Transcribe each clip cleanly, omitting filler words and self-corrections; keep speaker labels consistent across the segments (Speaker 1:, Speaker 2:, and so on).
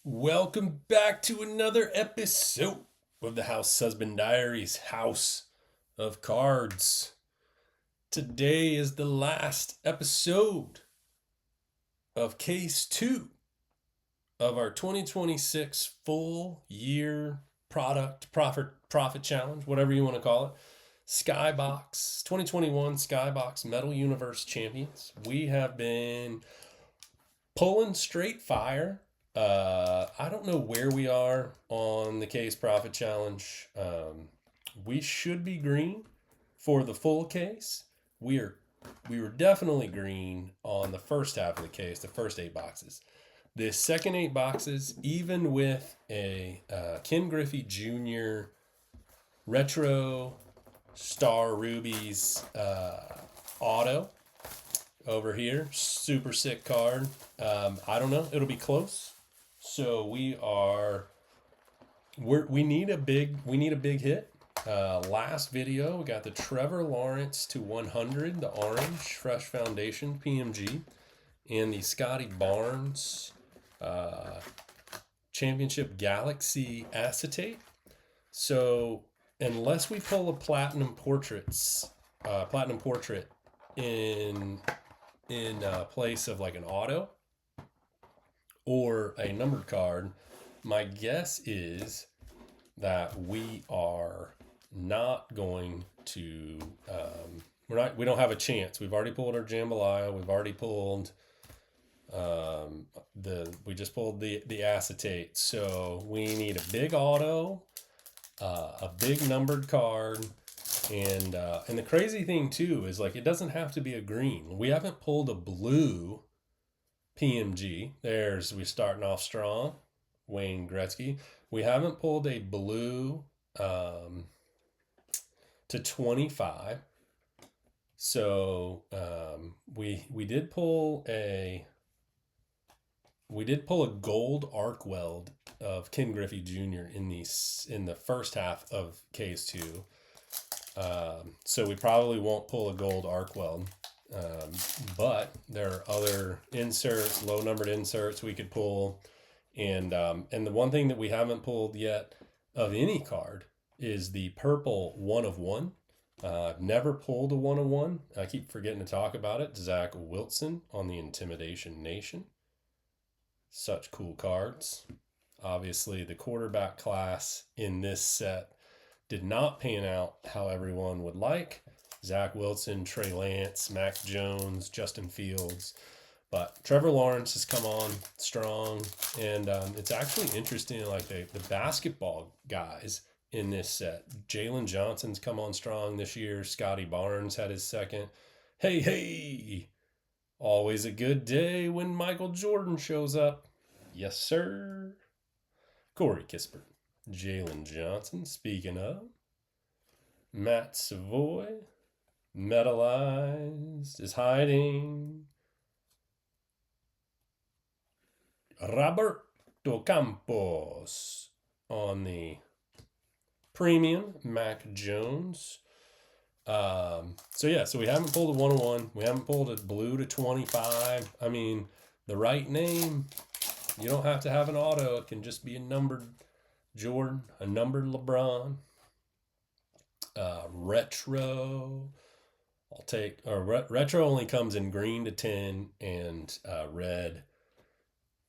Speaker 1: Welcome back to another episode of the House Husband Diaries House of Cards. Today is the last episode of Case 2 of our 2026 full year profit challenge, whatever you want to call it. Skybox 2021 Skybox Metal Universe Champions. We have been pulling straight fire. I don't know where we are on the Case Profit Challenge. We should be green for the full case. We were definitely green on the first half of the case, the first 8 boxes. The second 8 boxes, even with a Ken Griffey Jr. Retro Star Rubies auto over here, super sick card. I don't know, it'll be close. So we need a big hit. Last video we got the Trevor Lawrence to 100, the orange fresh foundation PMG, and the Scotty Barnes Championship Galaxy acetate. So unless we pull a platinum portrait in place of like an auto or a numbered card, my guess is that we are not going to we don't have a chance. We've already pulled our jambalaya. We've already pulled we just pulled the acetate. So we need a big auto, a big numbered card, and the crazy thing too is, like, it doesn't have to be a green. We haven't pulled a blue PMG. We're starting off strong. Wayne Gretzky. We haven't pulled a blue to 25. So we did pull a gold arc weld of Ken Griffey Jr. in the first half of Case 2. So we probably won't pull a gold arc weld. But there are other inserts, low numbered inserts we could pull. And the one thing that we haven't pulled yet of any card is the purple 1 of 1. I've never pulled a 1 of 1. I keep forgetting to talk about it. Zach Wilson on the Intimidation Nation. Such cool cards. Obviously, the quarterback class in this set did not pan out how everyone would like. Zach Wilson, Trey Lance, Mac Jones, Justin Fields. But Trevor Lawrence has come on strong. And it's actually interesting, like the basketball guys in this set. Jalen Johnson's come on strong this year. Scotty Barnes had his second. Hey, always a good day when Michael Jordan shows up. Yes, sir. Corey Kispert. Jalen Johnson, speaking of. Matt Savoy. Metalized is hiding. Roberto Campos on the premium. Mac Jones. So we haven't pulled a 101. We haven't pulled a blue to 25. I mean, the right name. You don't have to have an auto. It can just be a numbered Jordan, a numbered LeBron. Retro. I'll take, retro only comes in green to 10, and red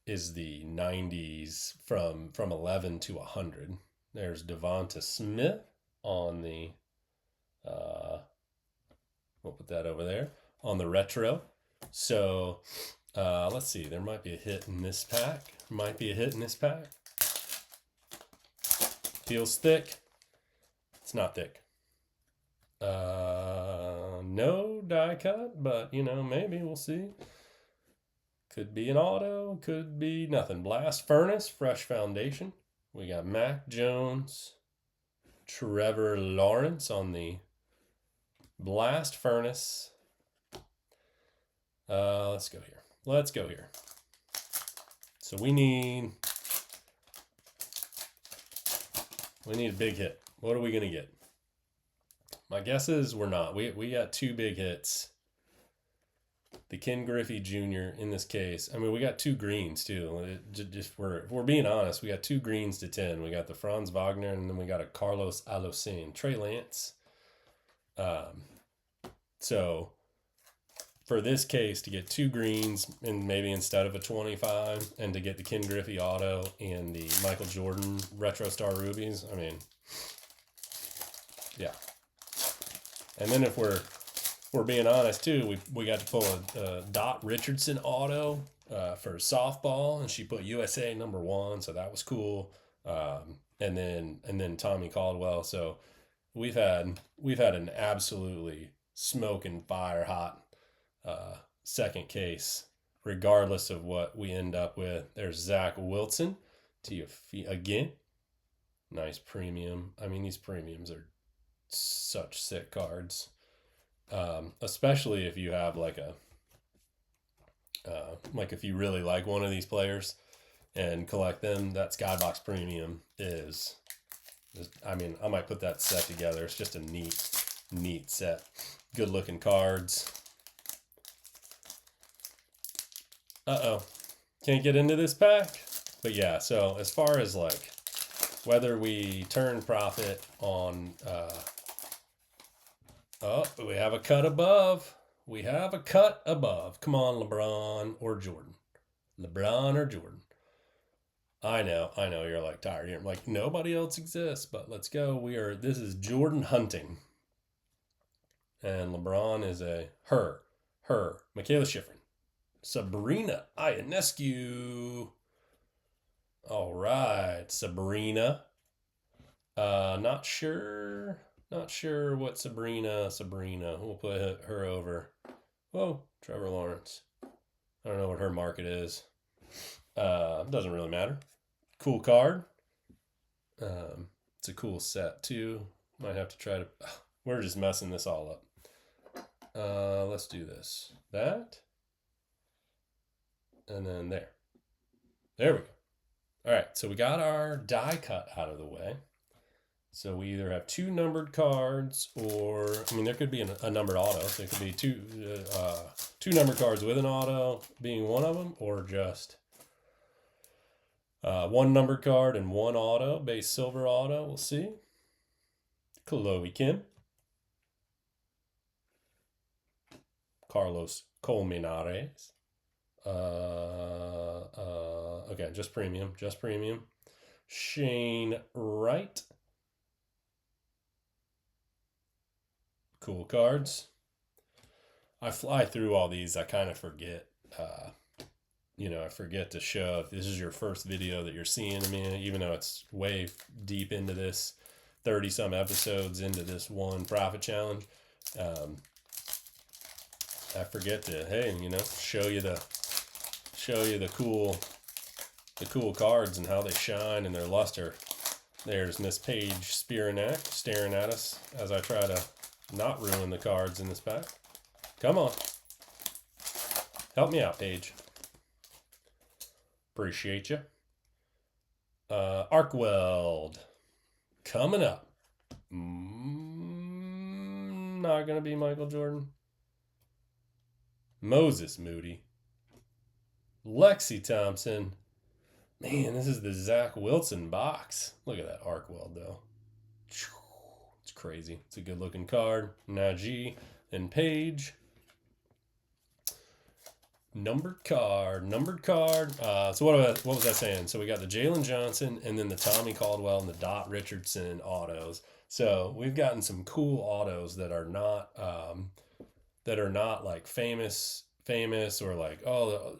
Speaker 1: is the 90s from 11 to 100. There's Devonta Smith on the, we'll put that over there, on the retro. So let's see, there might be a hit in this pack. Feels thick. It's not thick. No die cut, but maybe we'll see. Could be an auto, could be nothing. Blast Furnace, fresh foundation. We got Mac Jones, Trevor Lawrence on the Blast Furnace. Let's go here. So we need a big hit. What are we gonna get? My guess is we're not. We got 2 big hits. the Ken Griffey Jr. in this case. I mean, we got 2 greens too. If we're being honest, we got 2 greens to 10. We got the Franz Wagner, and then we got a Carlos Alocen, Trey Lance. So for this case, to get 2 greens and maybe instead of a 25, and to get the Ken Griffey auto and the Michael Jordan Retro Star Rubies, I mean, yeah. And then if we're being honest too, we got to pull a Dot Richardson auto for softball, and she put USA #1, so that was cool. And then Tommy Caldwell. So we've had an absolutely smoking fire hot second case, regardless of what we end up with. There's Zach Wilson to your feet again. Nice premium. I mean, these premiums are such sick cards. Especially if you have like if you really like one of these players and collect them, that Skybox Premium is, I mean, I might put that set together. It's just a neat set. Good looking cards. Can't get into this pack. But yeah, so as far as like whether we turn profit on we have a cut above. We have a cut above. Come on, LeBron or Jordan. LeBron or Jordan. I know, you're like tired. You're like, nobody else exists, but let's go. This is Jordan hunting. And LeBron is her. Michaela Schifrin. Sabrina Ionescu. All right, Sabrina. Not sure what Sabrina. We'll put her over. Whoa, Trevor Lawrence. I don't know what her market is. Doesn't really matter. Cool card. It's a cool set too. Might have to try to. We're just messing this all up. Let's do this. That. And then there. There we go. All right, so we got our die cut out of the way. So we either have 2 numbered cards, or I mean, there could be a numbered auto. So it could be two numbered cards with an auto being one of them, or just 1 numbered card and 1 auto, base silver auto. We'll see. Chloe Kim, Carlos Colmenares. Okay, just premium. Shane Wright. Cool cards. I fly through all these. I kind of forget. I forget to show if this is your first video that you're seeing of me, even though it's way deep into this, 30 some episodes into this one profit challenge. I forget to, show you the cool cards and how they shine and their luster. There's Miss Paige Spiranac staring at us as I try to not ruin the cards in this pack. Come on. Help me out, Paige. Appreciate you. Arkweld. Coming up. Not going to be Michael Jordan. Moses Moody. Lexi Thompson. Man, this is the Zach Wilson box. Look at that Arkweld, though. It's crazy. It's a good-looking card. Najee and Paige. Numbered card. So what was I saying? So we got the Jalen Johnson and then the Tommy Caldwell and the Dot Richardson autos. So we've gotten some cool autos that are not like famous or like,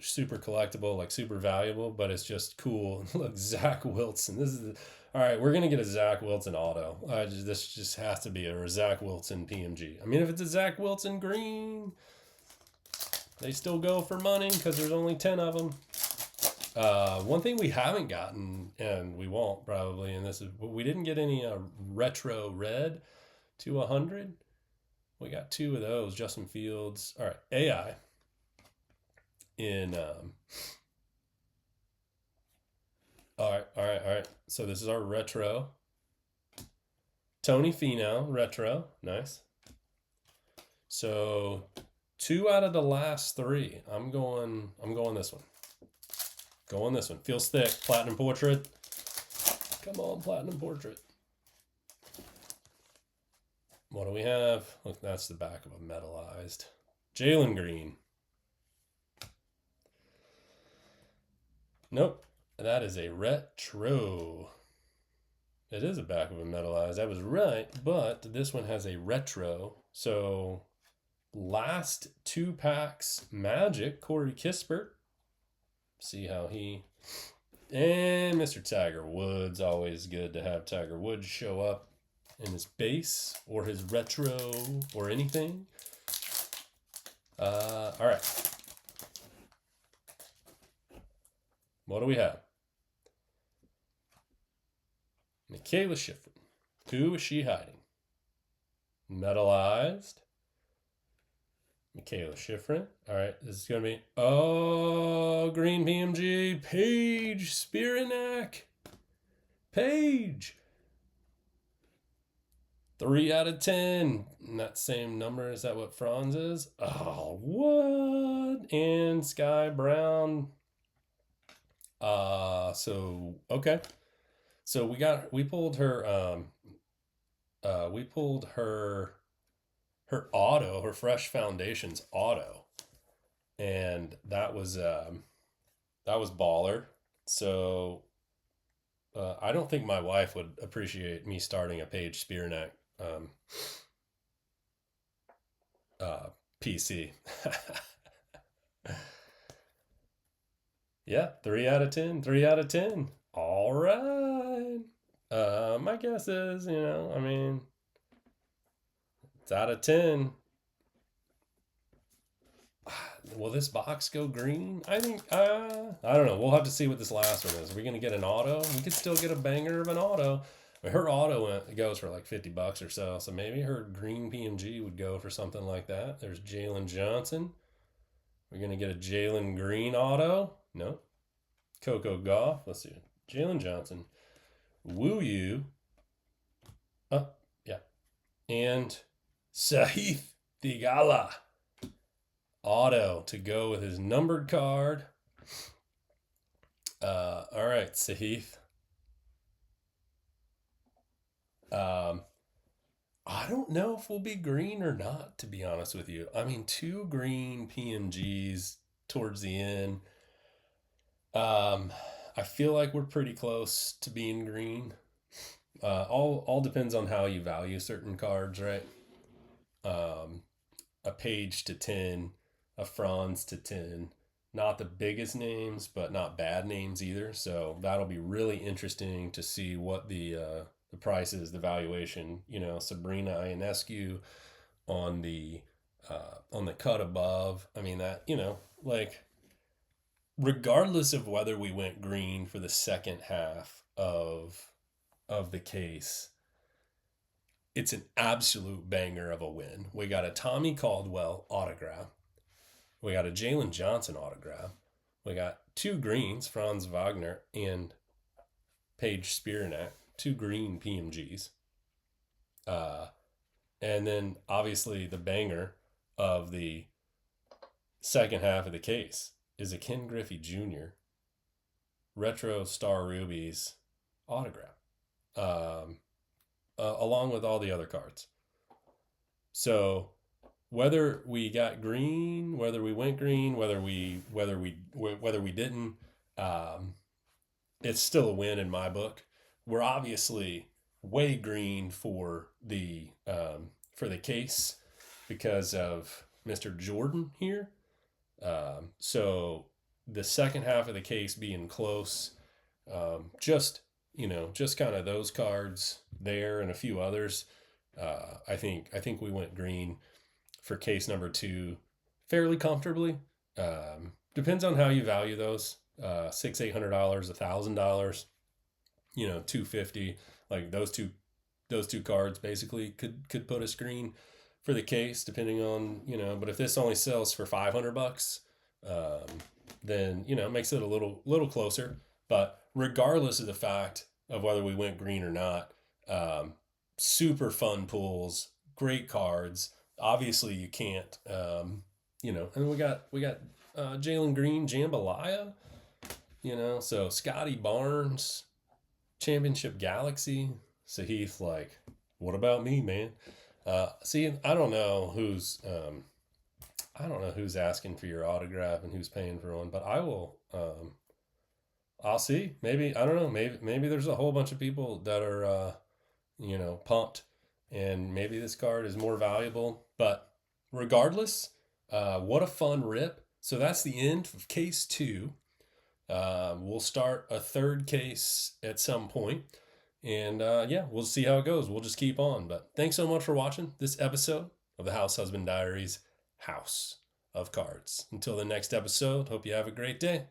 Speaker 1: super collectible, like super valuable, but it's just cool. Look, Zach Wilson. All right, we're going to get a Zach Wilson auto. This just has to be a Zach Wilson PMG. I mean, if it's a Zach Wilson green, they still go for money because there's only 10 of them. One thing we haven't gotten, and we won't probably, and this is, we didn't get any retro red to 100. We got 2 of those, Justin Fields. All right, AI in... All right. So this is our retro. Tony Finau, retro. Nice. So 2 out of the last 3. I'm going this one. Going this one. Feels thick. Platinum Portrait. Come on, Platinum Portrait. What do we have? Look, that's the back of a metallized. Jalen Green. Nope. That is a retro. It is a back of a metallized. I was right, but this one has a retro. So last 2 packs, Magic, Corey Kispert. See how he... And Mr. Tiger Woods. Always good to have Tiger Woods show up in his base or his retro or anything. All right. What do we have? Michaela Schifrin. Who is she hiding? Metallized. Michaela Schifrin. All right, this is going to be... Oh, green PMG. Paige Spiranac. Paige. 3 out of 10. And that same number, is that what Franz is? Oh, what? And Sky Brown. Okay. So we pulled her auto, her Fresh Foundations auto. And that was baller. So I don't think my wife would appreciate me starting a Paige Spiranac PC. Yeah, 3 out of 10. 3 out of 10. All right. My guess is, it's out of 10. Will this box go green? I think, I don't know. We'll have to see what this last one is. Are we going to get an auto? We could still get a banger of an auto. But her auto goes for like $50 or so. So maybe her green PMG would go for something like that. There's Jalen Johnson. We're going to get a Jalen Green auto. No. Coco Gauff. Let's see. Jalen Johnson. Woo You. Oh, yeah. And Saif Thigala. Auto to go with his numbered card. All right, Sahith. I don't know if we'll be green or not, to be honest with you. 2 green PMGs towards the end. I feel like we're pretty close to being green. All depends on how you value certain cards, right? A Paige to 10, a Franz to 10. Not the biggest names, but not bad names either. So that'll be really interesting to see what the price is, the valuation. Sabrina Ionescu on the cut above. Regardless of whether we went green for the second half of the case, it's an absolute banger of a win. We got a Tommy Caldwell autograph. We got a Jalen Johnson autograph. We got 2 greens, Franz Wagner and Paige Spiranac, 2 green PMGs. And then obviously the banger of the second half of the case is a Ken Griffey Jr. Retro Star Rubies autograph, along with all the other cards. So whether we got green, whether we went green, whether we didn't, it's still a win in my book. We're obviously way green for the case because of Mr. Jordan here. So the second half of the case being close, just kind of those cards there and a few others. I think we went green for case number 2 fairly comfortably. Depends on how you value those. $600, $800, $1,000, $250. Like those two cards basically could put a screen for the case, depending on, but if this only sells for $500, then, it makes it a little closer. But regardless of the fact of whether we went green or not, super fun pulls, great cards. Obviously you can't and we got Jalen Green, Jambalaya, so Scotty Barnes, Championship Galaxy. So Heath, like, what about me, man? See, I don't know who's asking for your autograph and who's paying for one, but I will. I'll see. Maybe I don't know. Maybe there's a whole bunch of people that are pumped, and maybe this card is more valuable. But regardless, what a fun rip! So that's the end of case two. We'll start a third case at some point, and yeah, we'll see how it goes. We'll just keep on. But thanks so much for watching this episode of the House Husband Diaries House of Cards. Until the next episode, hope you have a great day.